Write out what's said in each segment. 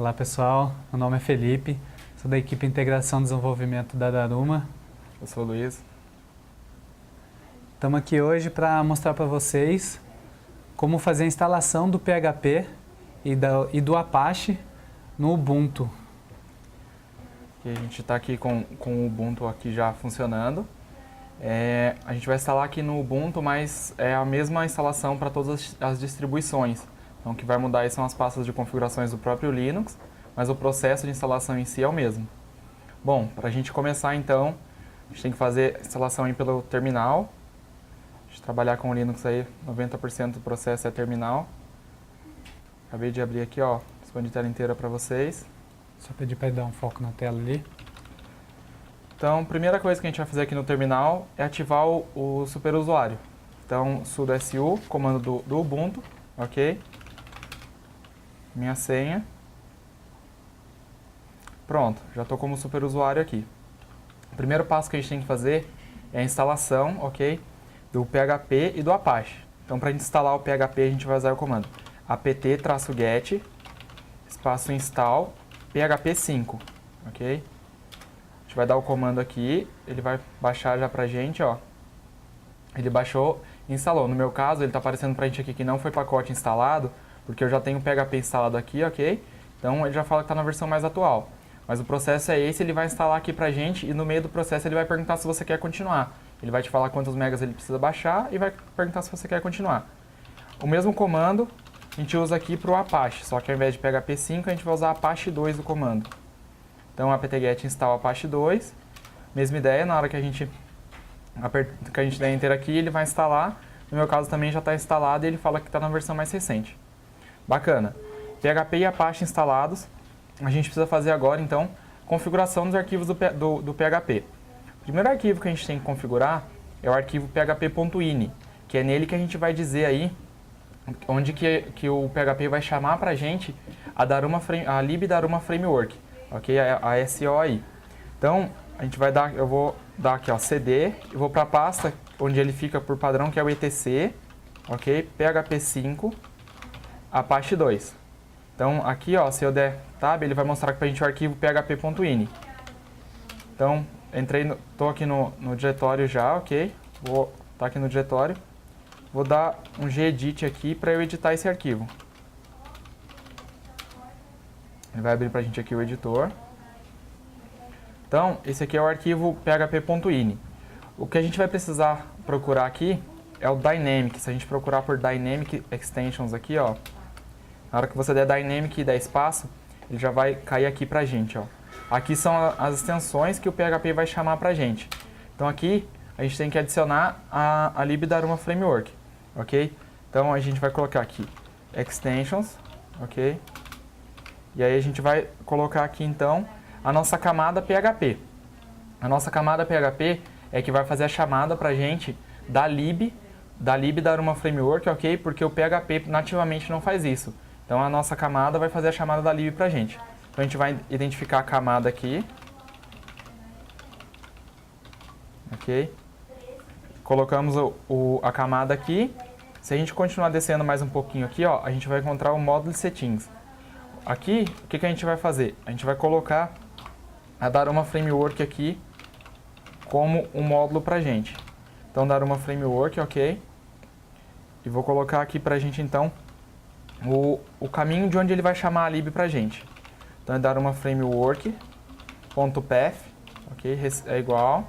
Olá pessoal, meu nome é Felipe, sou da equipe Integração e Desenvolvimento da Daruma. Eu sou o Luiz. Estamos aqui hoje para mostrar para vocês como fazer a instalação do PHP e do Apache no Ubuntu. E a gente está aqui com o Ubuntu aqui já funcionando. A gente vai instalar aqui no Ubuntu, mas é a mesma instalação para todas as distribuições. Então o que vai mudar aí são as pastas de configurações do próprio Linux, mas o processo de instalação em si é o mesmo. Bom, para a gente começar então, a gente tem que fazer a instalação aí pelo terminal. A gente trabalhar com o Linux aí, 90% do processo é terminal. Acabei de abrir aqui, ó, expandir a tela inteira para vocês. Só pedir para dar um foco na tela ali. Então, a primeira coisa que a gente vai fazer aqui no terminal é ativar o superusuário. Então, sudo su, comando do Ubuntu, ok? Minha senha. Pronto, já estou como superusuário aqui. O primeiro passo que a gente tem que fazer é a instalação, ok? Do PHP e do Apache. Então, para a gente instalar o PHP, a gente vai usar o comando apt-get, espaço install, PHP 5, ok? A gente vai dar o comando aqui, ele vai baixar já pra gente, ó. Ele baixou e instalou. No meu caso, ele tá aparecendo pra gente aqui que não foi pacote instalado, porque eu já tenho o PHP instalado aqui, ok? Então ele já fala que tá na versão mais atual. Mas o processo é esse, ele vai instalar aqui pra gente e no meio do processo ele vai perguntar se você quer continuar. Ele vai te falar quantos megas ele precisa baixar e vai perguntar se você quer continuar. O mesmo comando a gente usa aqui para o Apache, só que ao invés de PHP 5 a gente vai usar Apache 2 do comando. Então apt-get install Apache 2, mesma ideia, na hora que a gente der enter aqui, ele vai instalar. No meu caso também já está instalado e ele fala que está na versão mais recente. Bacana. PHP e Apache instalados, a gente precisa fazer agora então configuração dos arquivos do PHP. O primeiro arquivo que a gente tem que configurar é o arquivo php.ini, que é nele que a gente vai dizer aí onde que o PHP vai chamar pra gente a lib Daruma Framework, ok? A SO aí. Então, eu vou dar aqui, ó, cd, eu vou para a pasta onde ele fica por padrão, que é o etc, ok? PHP 5, Apache 2. Então, aqui, ó, se eu der tab, ele vai mostrar pra gente o arquivo php.ini. Então, tô aqui no diretório já, ok? Vou estar aqui no diretório. Vou dar um gedit aqui para eu editar esse arquivo. Ele vai abrir para a gente aqui o editor. Então, esse aqui é o arquivo php.ini. O que a gente vai precisar procurar aqui é o Dynamic. Se a gente procurar por Dynamic Extensions aqui, ó, na hora que você der Dynamic e der espaço, ele já vai cair aqui para a gente, ó. Aqui são as extensões que o PHP vai chamar para a gente. Então aqui a gente tem que adicionar a lib Daruma Framework, ok? Então a gente vai colocar aqui extensions, ok? E aí a gente vai colocar aqui então a nossa camada PHP. A nossa camada PHP é que vai fazer a chamada pra gente da lib Daruma Framework, ok? Porque o PHP nativamente não faz isso. Então a nossa camada vai fazer a chamada da lib pra gente. Então a gente vai identificar a camada aqui, ok? Colocamos a camada aqui. Se a gente continuar descendo mais um pouquinho aqui, ó, a gente vai encontrar o módulo settings. Aqui, o que a gente vai fazer? A gente vai colocar a Daruma Framework aqui como um módulo pra gente. Então, Daruma Framework, ok. E vou colocar aqui pra gente, então, o caminho de onde ele vai chamar a lib pra gente. Então, é Daruma Framework.path, ok, é igual.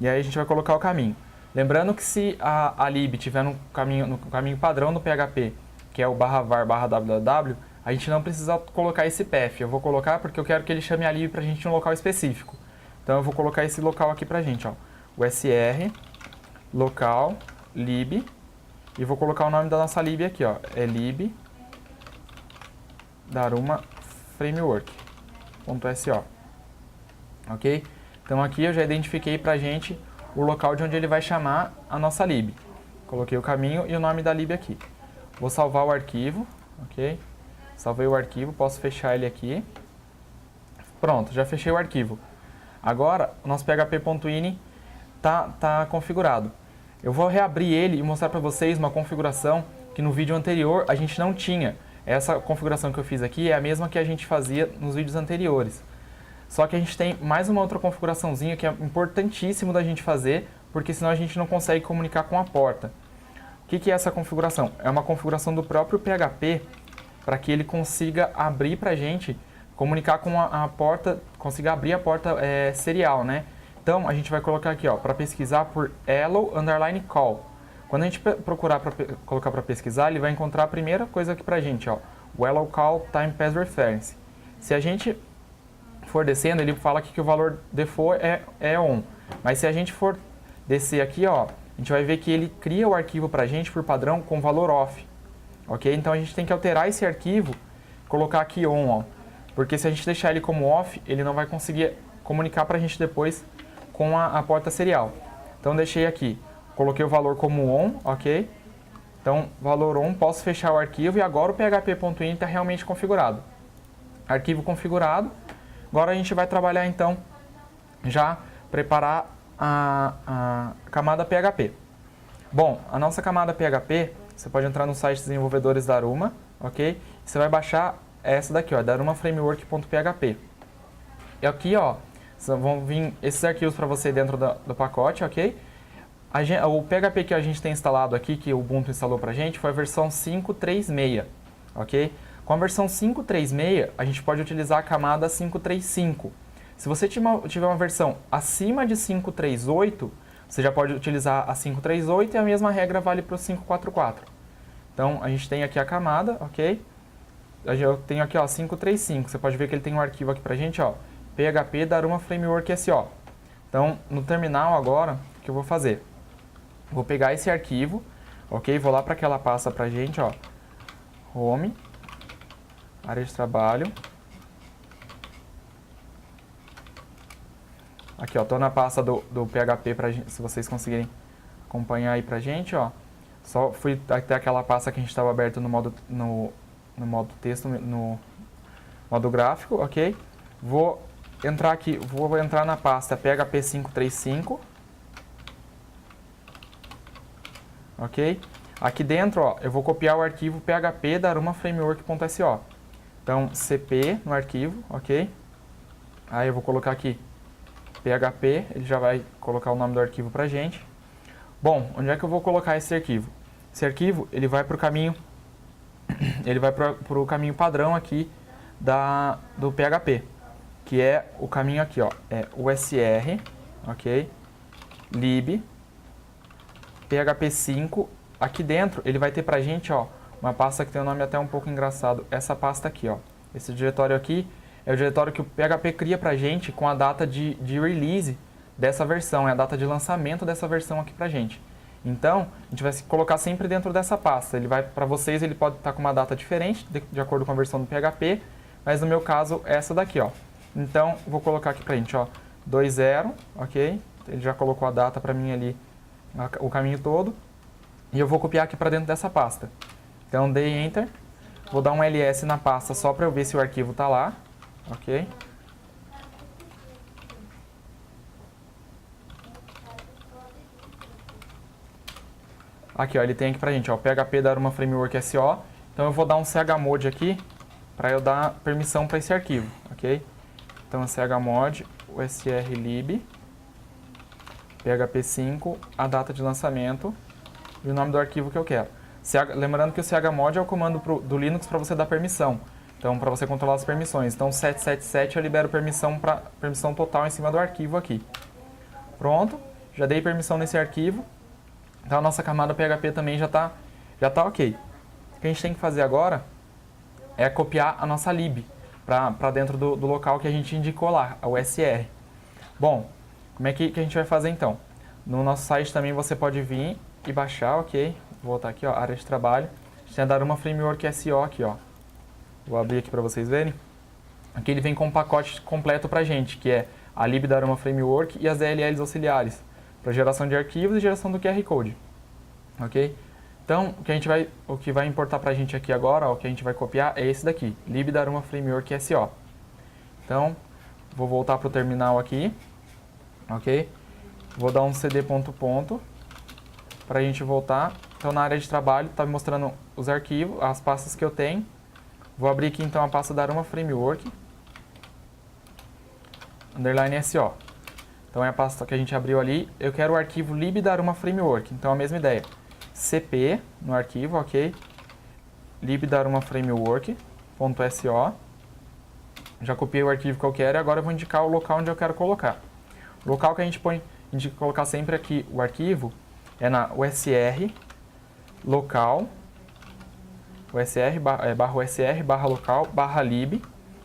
E aí a gente vai colocar o caminho. Lembrando que se a lib estiver no caminho padrão do PHP, que é o /var/www, a gente não precisa colocar esse path. Eu vou colocar porque eu quero que ele chame a lib pra gente em um local específico. Então eu vou colocar esse local aqui pra gente, ó. O sr, local, lib, e vou colocar o nome da nossa lib aqui, ó. É lib Daruma Framework.so. Ok? Então aqui eu já identifiquei pra gente o local de onde ele vai chamar a nossa lib. Coloquei o caminho e o nome da lib aqui. Vou salvar o arquivo, ok? Salvei o arquivo, posso fechar ele aqui. Pronto, já fechei o arquivo. Agora, o nosso php.ini tá configurado. Eu vou reabrir ele e mostrar para vocês uma configuração que no vídeo anterior a gente não tinha. essa configuração que eu fiz aqui é a mesma que a gente fazia nos vídeos anteriores. Só que a gente tem mais uma outra configuraçãozinha que é importantíssimo da gente fazer, porque senão a gente não consegue comunicar com a porta. O que é essa configuração? É uma configuração do próprio PHP para que ele consiga abrir para a gente, comunicar com a porta, consiga abrir a porta serial, né? Então, a gente vai colocar aqui, ó, para pesquisar por hello_call. Quando a gente procurar colocar para pesquisar, ele vai encontrar a primeira coisa aqui para a gente, ó, o hello call time pass reference. Se a gente for descendo, ele fala aqui que o valor default é on. Mas se a gente for descer aqui, ó, a gente vai ver que ele cria o arquivo para a gente por padrão com valor off. Ok? Então a gente tem que alterar esse arquivo, colocar aqui on, ó, porque se a gente deixar ele como off, ele não vai conseguir comunicar para a gente depois com a porta serial. Então deixei aqui, coloquei o valor como on, ok? Então valor on, posso fechar o arquivo e agora o php.in está realmente configurado. Arquivo configurado. Agora a gente vai trabalhar então, já preparar a camada PHP. Bom, a nossa camada PHP, você pode entrar no site desenvolvedores da Daruma, ok? Você vai baixar essa daqui, ó, darumaframework.php. E aqui, ó, vão vir esses arquivos para você dentro do pacote, ok? O PHP que a gente tem instalado aqui, que o Ubuntu instalou pra gente, foi a versão 5.3.6, ok? Com a versão 5.3.6, a gente pode utilizar a camada 5.3.5. Se você tiver uma versão acima de 5.3.8, você já pode utilizar a 5.3.8 e a mesma regra vale para o 5.4.4. Então, a gente tem aqui a camada, ok? Eu tenho aqui, ó, 5.3.5. Você pode ver que ele tem um arquivo aqui pra gente, ó, PHP Daruma Framework SO. Então, no terminal agora, o que eu vou fazer? Vou pegar esse arquivo, ok? Vou lá para aquela pasta pra gente, ó, home, área de trabalho. Aqui, ó, tô na pasta do PHP, se vocês conseguirem acompanhar aí pra gente, ó. Só fui até aquela pasta que a gente estava aberto no modo texto, no modo gráfico, ok? Vou entrar aqui, vou entrar na pasta PHP 5.3.5. Ok? Aqui dentro, ó, eu vou copiar o arquivo php darumaframework.so. Então, cp no arquivo, ok? Aí eu vou colocar aqui PHP, ele já vai colocar o nome do arquivo pra gente. Bom, onde é que eu vou colocar esse arquivo? Esse arquivo, ele vai para o caminho, caminho padrão aqui do PHP, que é o caminho aqui, ó, é usr, ok? Lib, PHP 5. Aqui dentro, ele vai ter pra gente, ó, uma pasta que tem um nome até um pouco engraçado. Essa pasta aqui, ó, esse diretório aqui é o diretório que o PHP cria pra gente com a data de release dessa versão, é a data de lançamento dessa versão aqui pra gente. Então, a gente vai colocar sempre dentro dessa pasta. Ele vai, para vocês, ele pode estar com uma data diferente, de acordo com a versão do PHP, mas no meu caso, é essa daqui, ó. Então, vou colocar aqui pra gente, ó, 2.0, ok? Ele já colocou a data pra mim ali, o caminho todo. E eu vou copiar aqui pra dentro dessa pasta. Então, dei Enter. Vou dar um ls na pasta só pra eu ver se o arquivo tá lá, ok? Aqui, ó, ele tem aqui pra gente, ó, PHP Daruma Framework SO. Então eu vou dar um chmod aqui para eu dar permissão para esse arquivo, ok? Então chmod usr_lib PHP 5, a data de lançamento e o nome do arquivo que eu quero. Lembrando que o chmod é o comando do Linux para você dar permissão. Então, para você controlar as permissões. Então, 777 eu libero permissão total em cima do arquivo aqui. Pronto, já dei permissão nesse arquivo. Então a nossa camada PHP também já tá ok. O que a gente tem que fazer agora é copiar a nossa lib para dentro do local que a gente indicou lá, a USR. Bom, como é que a gente vai fazer então? No nosso site também você pode vir e baixar, ok? Vou voltar aqui, ó, área de trabalho. A gente tem a Daruma Framework SO aqui, ó. Vou abrir aqui para vocês verem. Aqui ele vem com um pacote completo pra gente, que é a lib Daruma Framework e as DLLs auxiliares, para geração de arquivos e geração do QR Code, ok? Então, o que vai importar para a gente aqui agora, ó, o que a gente vai copiar é esse daqui, lib Daruma Framework SO. Então, vou voltar para o terminal aqui, ok? Vou dar um cd ponto para a gente voltar. Então, na área de trabalho, está me mostrando os arquivos, as pastas que eu tenho, Vou abrir aqui então a pasta da Aruma Framework, underline SO. Então é a pasta que a gente abriu ali. Eu quero o arquivo lib da Aruma Framework, então a mesma ideia. cp no arquivo, ok? Lib da Aruma Framework.so. Já copiei o arquivo que eu quero e agora eu vou indicar o local onde eu quero colocar. O local que a gente indica colocar sempre aqui o arquivo é na usr local, barra local, barra lib,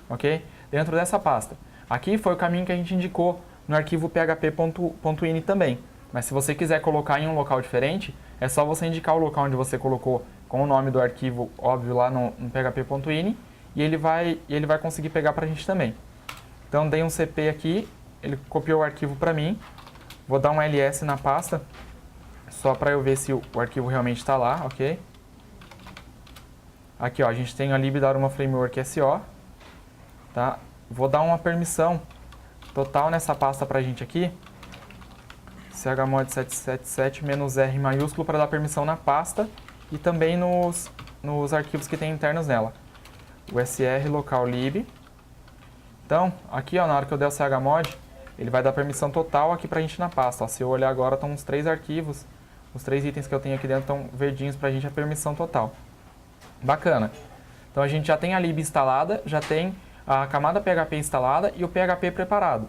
ok? Dentro dessa pasta. Aqui foi o caminho que a gente indicou no arquivo php.ini também. Mas se você quiser colocar em um local diferente, é só você indicar o local onde você colocou com o nome do arquivo, óbvio, lá no php.ini, e ele vai conseguir pegar pra gente também. Então dei um cp aqui, ele copiou o arquivo para mim. Vou dar um ls na pasta, só para eu ver se o arquivo realmente está lá, ok? Aqui, ó, a gente tem a lib da Aruma Framework SO, tá? Vou dar uma permissão total nessa pasta pra gente aqui, chmod 777 -r maiúsculo, para dar permissão na pasta e também nos arquivos que tem internos nela. Usr local lib. Então, aqui, ó, na hora que eu der o chmod, ele vai dar permissão total aqui pra gente na pasta. Ó, se eu olhar agora, estão os 3 arquivos, os 3 itens que eu tenho aqui dentro estão verdinhos pra gente, a permissão total. Bacana. Então a gente já tem a lib instalada, já tem a camada PHP instalada e o PHP preparado.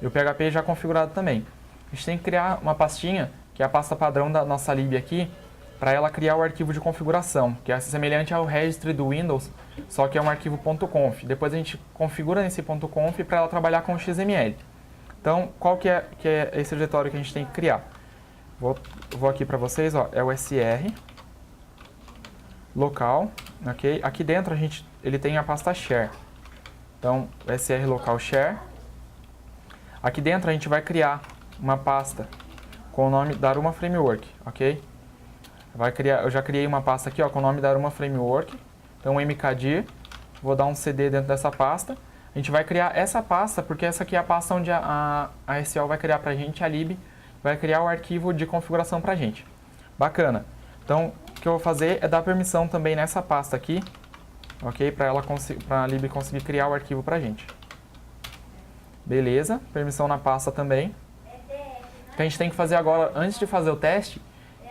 E o PHP já configurado também. A gente tem que criar uma pastinha, que é a pasta padrão da nossa lib aqui, para ela criar o arquivo de configuração, que é semelhante ao registry do Windows, só que é um arquivo .conf. Depois a gente configura nesse .conf para ela trabalhar com o XML. Então, qual que é esse diretório que a gente tem que criar? Vou aqui para vocês, ó, é o sr local, ok? Aqui dentro ele tem a pasta share. Então, sr local share. Aqui dentro a gente vai criar uma pasta com o nome da Aruma Framework, ok? Eu já criei uma pasta aqui, ó, com o nome da Aruma Framework. Então, mkdir, vou dar um cd dentro dessa pasta. A gente vai criar essa pasta, porque essa aqui é a pasta onde a SO vai criar pra gente, a lib vai criar o arquivo de configuração pra gente. Bacana. Então, o que eu vou fazer é dar permissão também nessa pasta aqui, ok? Para a lib conseguir criar o arquivo pra gente. Beleza, permissão na pasta também. O que a gente tem que fazer agora, antes de fazer o teste,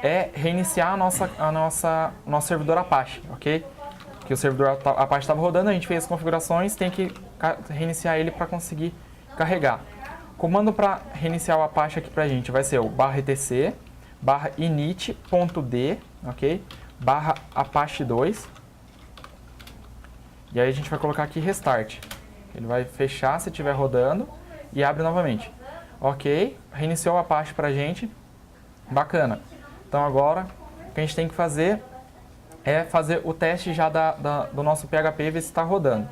é reiniciar o nosso servidor Apache, ok? Que o servidor Apache estava rodando, a gente fez as configurações, tem que reiniciar ele para conseguir carregar. O comando para reiniciar o Apache aqui pra gente vai ser o /etc /init.d, ok? /apache2. E aí a gente vai colocar aqui restart. Ele vai fechar se estiver rodando e abre novamente. Ok, reiniciou o Apache pra gente. Bacana. Então agora o que a gente tem que fazer é fazer o teste já do nosso PHP e ver se está rodando.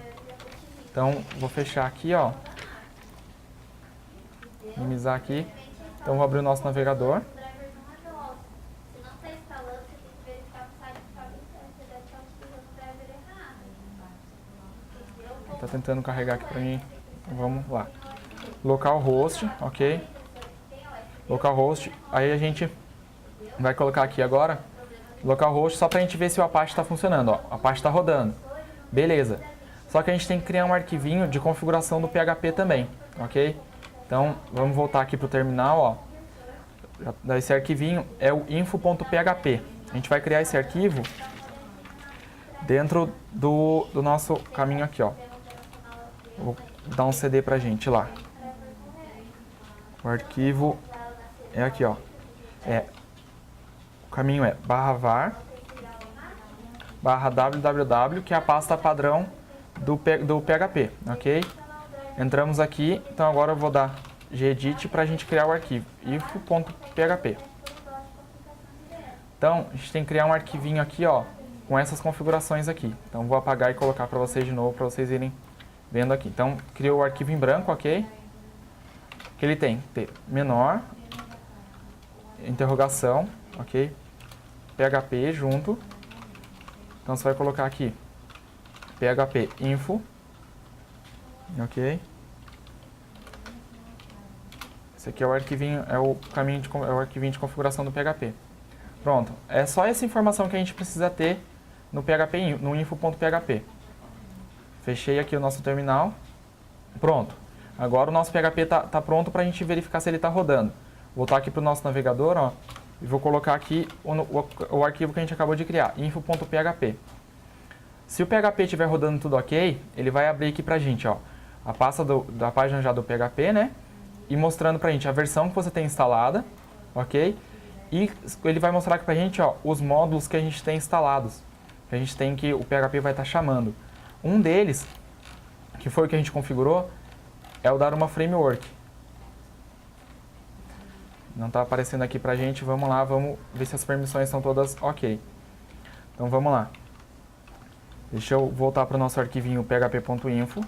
Então vou fechar aqui, ó. Minimizar aqui. Então vou abrir o nosso navegador. Tá tentando carregar aqui pra mim. Vamos lá. Localhost, ok. Localhost. Aí a gente vai colocar aqui agora localhost só pra gente ver se o Apache está funcionando. Ó, o Apache está rodando. Beleza. Só que a gente tem que criar um arquivinho de configuração do PHP também, ok? Então vamos voltar aqui pro terminal, ó. Esse arquivinho é o info.php. A gente vai criar esse arquivo dentro do nosso caminho aqui, ó. Vou dar um CD pra gente lá. O arquivo é aqui, ó. O caminho é /var /www, que é a pasta padrão do PHP, ok? Entramos aqui, então agora eu vou dar gedit pra gente criar o arquivo info.php. Então, a gente tem que criar um arquivinho aqui, ó, com essas configurações aqui. Então, vou apagar e colocar pra vocês de novo, pra vocês irem vendo aqui. Então, criou o arquivo em branco, ok? Que ele tem menor, interrogação, ok? PHP junto. Então, você vai colocar aqui PHP info, ok? Esse aqui é o arquivinho, é o arquivinho de configuração do PHP. Pronto, é só essa informação que a gente precisa ter no PHP, no info.php. Fechei aqui o nosso terminal. Pronto. Agora o nosso PHP tá pronto para a gente verificar se ele está rodando. Vou voltar aqui para o nosso navegador, ó, e vou colocar aqui o arquivo que a gente acabou de criar, info.php. Se o PHP estiver rodando tudo ok, ele vai abrir aqui para a gente, ó, a pasta da página já do PHP, né? E mostrando para a gente a versão que você tem instalada, ok? E ele vai mostrar aqui para a gente, ó, os módulos que a gente tem instalados, que a gente tem que o PHP vai estar chamando. Um deles, que foi o que a gente configurou, é o Daruma Framework. Não está aparecendo aqui pra gente, vamos lá, vamos ver se as permissões estão todas ok. Então vamos lá. Deixa eu voltar para o nosso arquivinho php.info.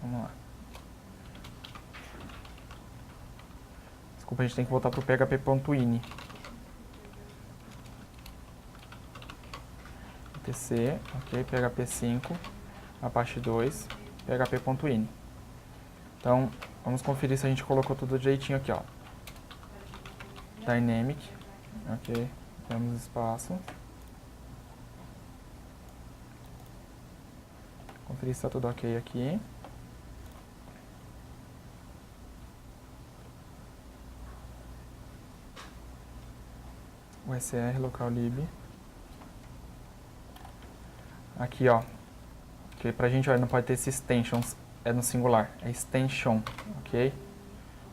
Vamos lá. Desculpa, a gente tem que voltar para o php.ini. etc, ok, php 5, Apache 2, php.ini. Então, vamos conferir se a gente colocou tudo direitinho aqui, ó. Dynamic, ok, damos espaço. Conferir se está tudo ok aqui. USR local lib. Aqui, ó, que pra gente, ó, não pode ter esse extensions, é no singular, é extension, ok?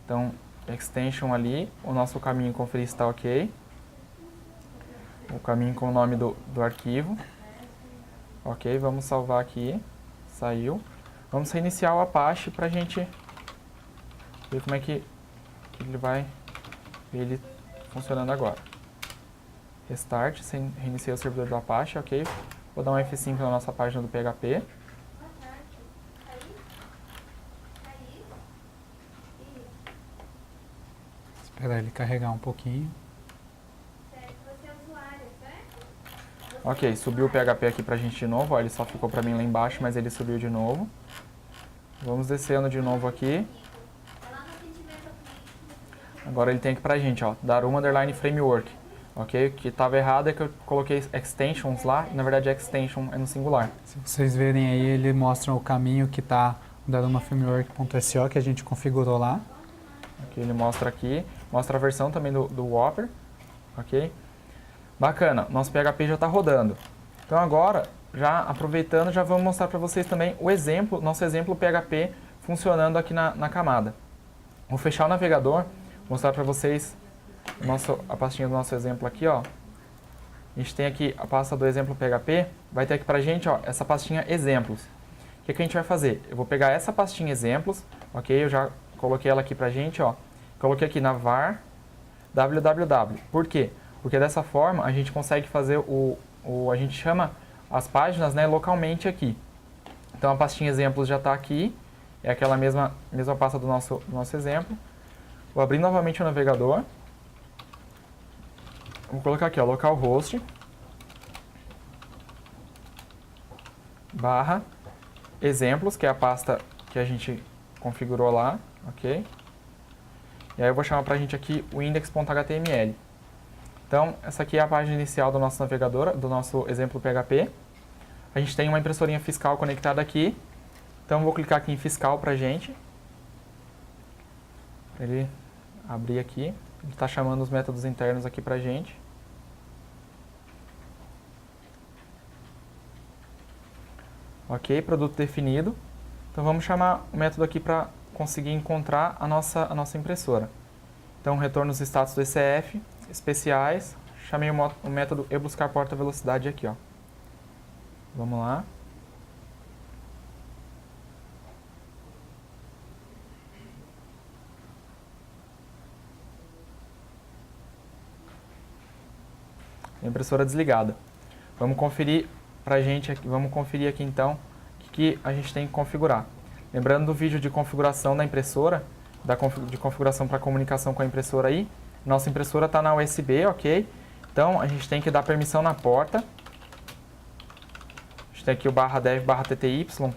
Então, extension ali, o nosso caminho conferir está ok. O caminho com o nome do arquivo. Ok, vamos salvar aqui, saiu. Vamos reiniciar o Apache pra gente ver como é que ele vai ver ele funcionando agora. Restart, reiniciar o servidor do Apache, ok? Vou dar um F5 na nossa página do PHP. Esperar ele carregar um pouquinho. Ok, subiu o PHP aqui pra gente de novo. Ó, ele só ficou pra mim lá embaixo, mas ele subiu de novo. Vamos descendo de novo aqui. Agora ele tem aqui pra gente, ó, Daruma Framework. Ok? O que estava errado é que eu coloquei extensions lá, e na verdade extension é no singular. Se vocês verem aí, ele mostra o caminho que está o Daruma Framework.so, que a gente configurou lá. Ok, ele mostra aqui, mostra a versão também do Whopper. Ok? Bacana, nosso PHP já está rodando. Então agora, já aproveitando, já vamos mostrar para vocês também o exemplo, nosso exemplo PHP funcionando aqui na camada. Vou fechar o navegador, mostrar para vocês a pastinha do nosso exemplo aqui, ó. A gente tem aqui a pasta do exemplo PHP, vai ter aqui pra gente, ó, essa pastinha exemplos. O que a gente vai fazer? Eu vou pegar essa pastinha exemplos, ok? Eu já coloquei ela aqui pra gente, ó. Coloquei aqui na var www. Por quê? Porque dessa forma a gente consegue fazer a gente chama as páginas, né, localmente aqui. Então a pastinha exemplos já está aqui, é aquela mesma pasta do nosso exemplo. Vou abrir novamente o navegador. Vou colocar aqui, ó, localhost barra exemplos, que é a pasta que a gente configurou lá, ok? E aí eu vou chamar pra gente aqui o index.html. Então, essa aqui é a página inicial do nosso navegador, do nosso exemplo PHP. A gente tem uma impressorinha fiscal conectada aqui. Então, vou clicar aqui em fiscal pra gente. Pra ele abrir aqui. Ele está chamando os métodos internos aqui pra gente. Ok, produto definido. Então vamos chamar o método aqui para conseguir encontrar a nossa impressora. Então retorno os status do ECF, especiais, chamei o método ebuscar porta velocidade aqui, ó. Vamos lá. Impressora desligada. Vamos conferir pra gente aqui, vamos conferir aqui então o que a gente tem que configurar. Lembrando do vídeo de configuração da impressora, de configuração para comunicação com a impressora aí. Nossa impressora está na USB, ok? Então a gente tem que dar permissão na porta. tem aqui o /dev /tty.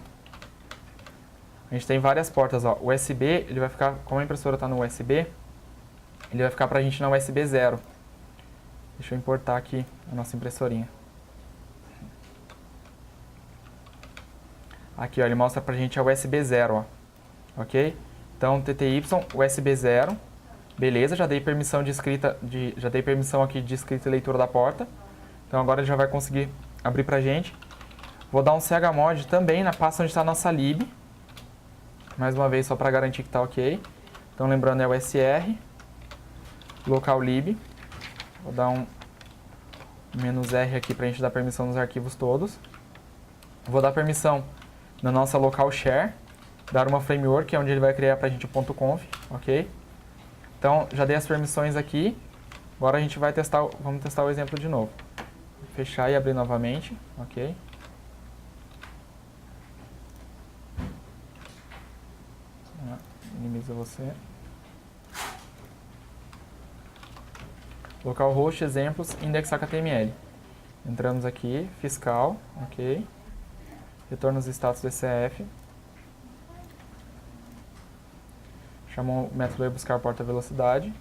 A gente tem várias portas, ó. USB, ele vai ficar, como a impressora está no USB, ele vai ficar pra gente na USB 0. Deixa eu importar aqui a nossa impressorinha. Aqui, ó, ele mostra pra gente a USB 0, ó. Ok? Então, TTY, USB 0. Beleza, já dei permissão de escrita, já dei permissão aqui de escrita e leitura da porta. Então agora ele já vai conseguir abrir pra gente. Vou dar um chmod também na pasta onde está a nossa lib. Mais uma vez, só para garantir que está ok. Então lembrando, é o SR, local lib. Vou dar um "-r" aqui pra gente dar permissão nos arquivos todos. Vou dar permissão na nossa local share, dar uma framework, que é onde ele vai criar pra gente o .conf, ok? Então, já dei as permissões aqui. Agora a gente vai testar, vamos testar o exemplo de novo. Fechar e abrir novamente, ok? Minimiza você. Localhost, exemplos, index.html. Entramos aqui, fiscal, ok? Retorna os status do ECF. Chamou o método buscar porta velocidade.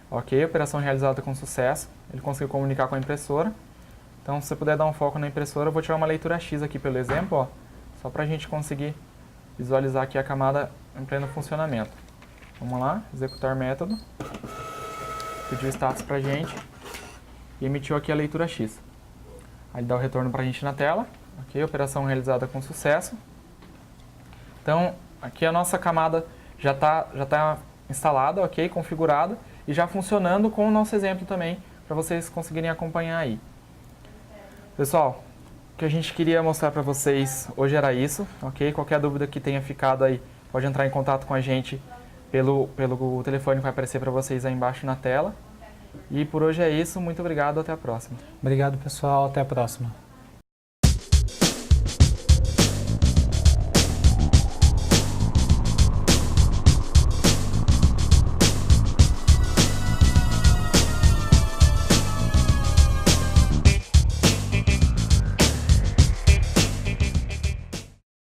Ok, operação realizada com sucesso. Ele conseguiu comunicar com a impressora. Então, se você puder dar um foco na impressora, eu vou tirar uma leitura X aqui pelo exemplo, ó, só para a gente conseguir visualizar aqui a camada em pleno funcionamento. Vamos lá, executar método. Pediu o status pra gente e emitiu aqui a leitura X. Aí ele dá o retorno pra gente na tela. Ok, operação realizada com sucesso. Então, aqui a nossa camada já tá instalada, ok, configurada e já funcionando com o nosso exemplo também, para vocês conseguirem acompanhar aí. Pessoal, o que a gente queria mostrar para vocês hoje era isso, ok? Qualquer dúvida que tenha ficado aí, pode entrar em contato com a gente pelo telefone que vai aparecer para vocês aí embaixo na tela. E por hoje é isso, muito obrigado, até a próxima. Obrigado, pessoal, até a próxima.